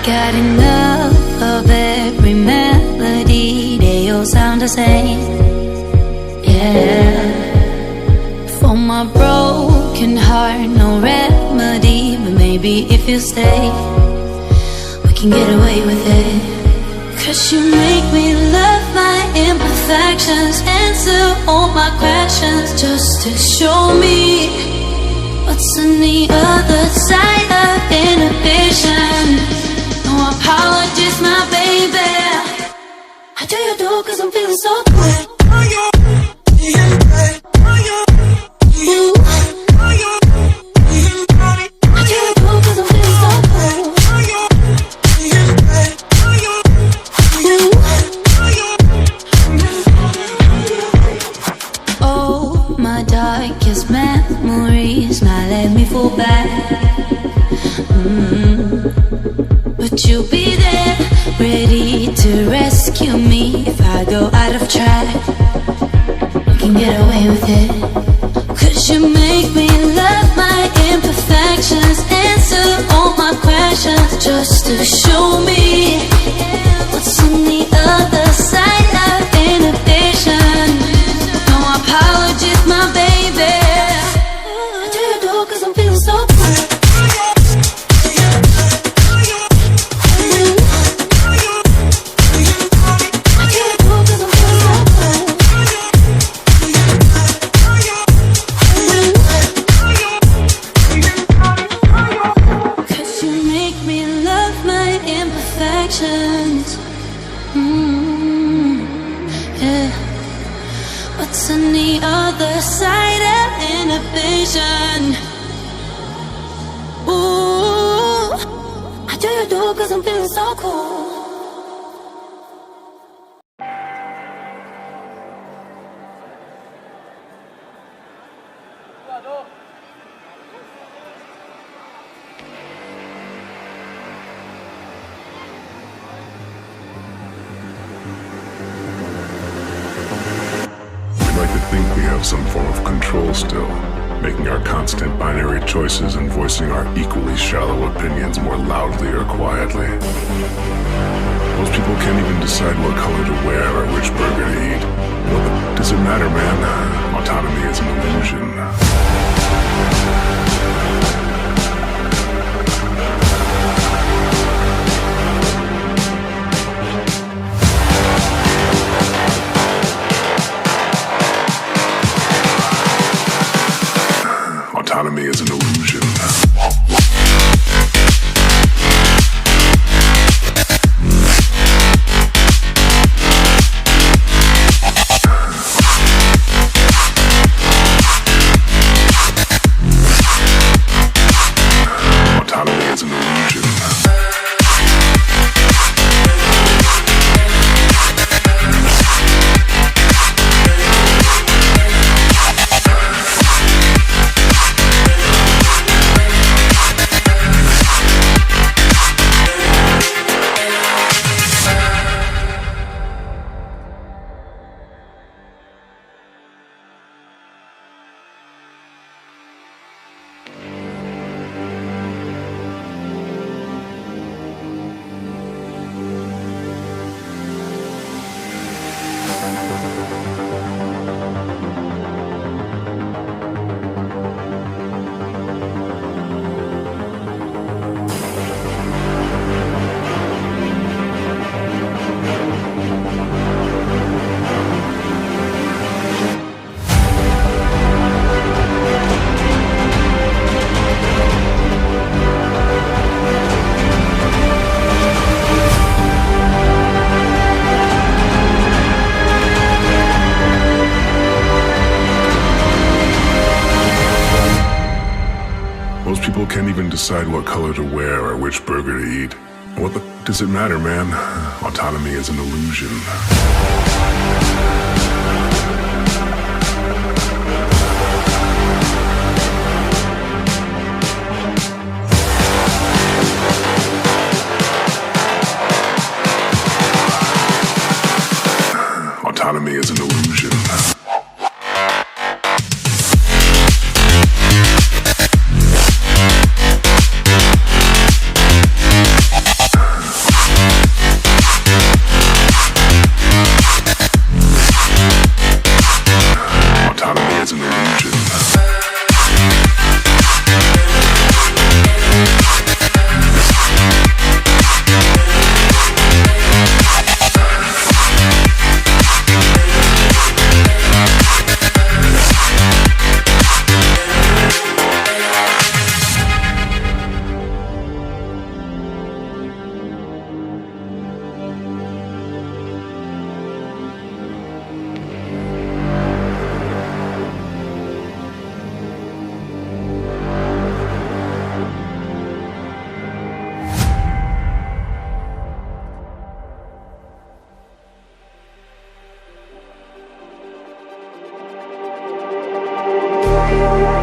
Got enough of every melody, they all sound the same. Yeah. For my broken heart, no remedy, but maybe if you stay, we can get away with it. 'Cause you make me love my imperfections, answer all my questions, just to show me what's on the other side of inhibition. No apologies, my baby. How do you do? 'Cause I'm feeling so good. Darkest memories now let me fall back. But you'll be there, ready to rescue me if I go out of track. We can get away with it. 'Cause you make me love my imperfections, answer all my questions, just to show me what's on the other side of inhibition. No apologies, my baby. How do you do? 'Cause I'm feeling so good. Yeah. What's on the other side of inhibition? Ooh, how do you do? 'Cause I'm feeling so cool. Some form of control still, making our constant binary choices and voicing our equally shallow opinions more loudly or quietly. Most people can't even decide what color to wear or which burger to eat. Well, does it matter, man? Autonomy is an illusion. Autonomy is an illusion. decide what color to wear or which burger to eat. What the f does it matter, man? Autonomy is an illusion. Autonomy is an illusion.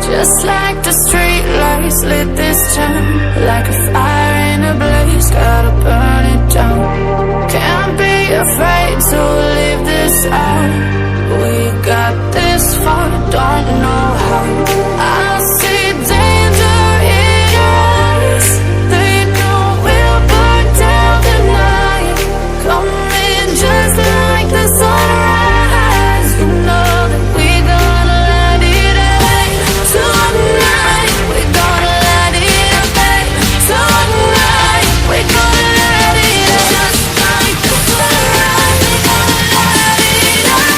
Just like the street lights lit this town, like a fire in a blaze, gotta burn it down. Can't be afraid to leave this out. We got this far, don't know how. I see danger in your eyes. They know we'll burn down the night. Coming just like the sunrise. You know that we're gonna light it up. Tonight, we're gonna light it up. Tonight, we're gonna light it up. Just like the sunrise, we're gonna light it up.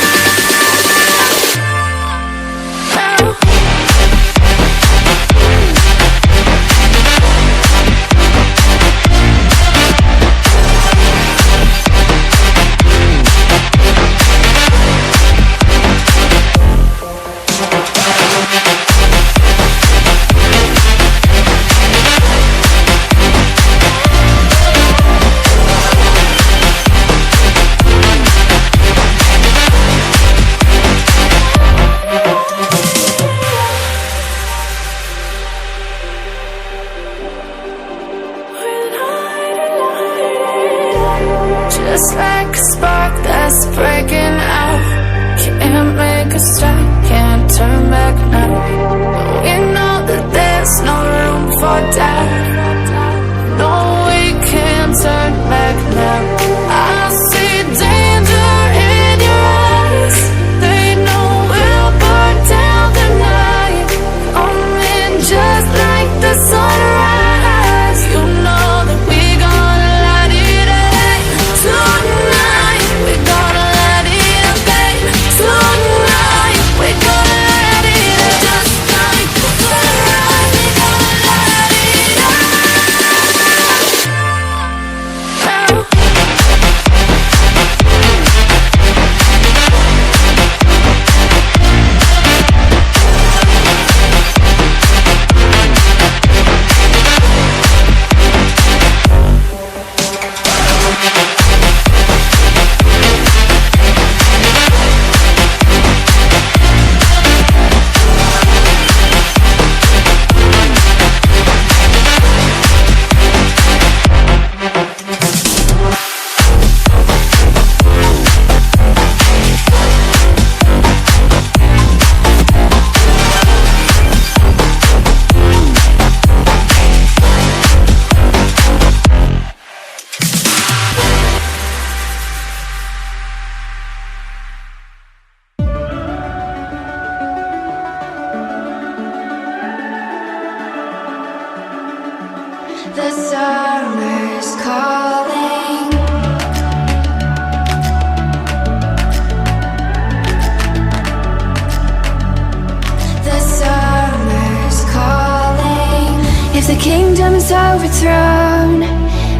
Just like a spark that's breaking out. Can't make a stop, can't turn back now. We know that there's no room for doubt. No, we can't turn back now. I see danger in your eyes. They know we'll burn down the night. Coming just like the sunrise. You know that we're gonna light it up. Tonight, we're gonna light it up, babe. Tonight, we're gonna light it up. Just like the sunrise, we're gonna light it up. The summer's calling. The summer's calling. If the kingdom is overthrown,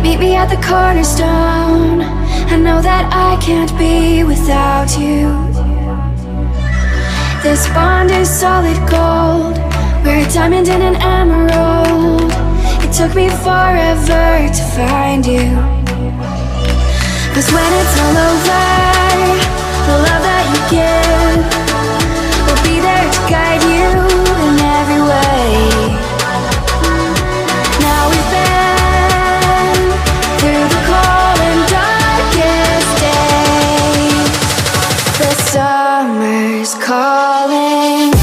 meet me at the cornerstone. I know that I can't be without you. This bond is solid gold. We're a diamond and an emerald. took me forever to find you. 'Cause when it's all over, the love that you give will be there to guide you in every way. Now we've been through the cold and darkest days. The summer's calling.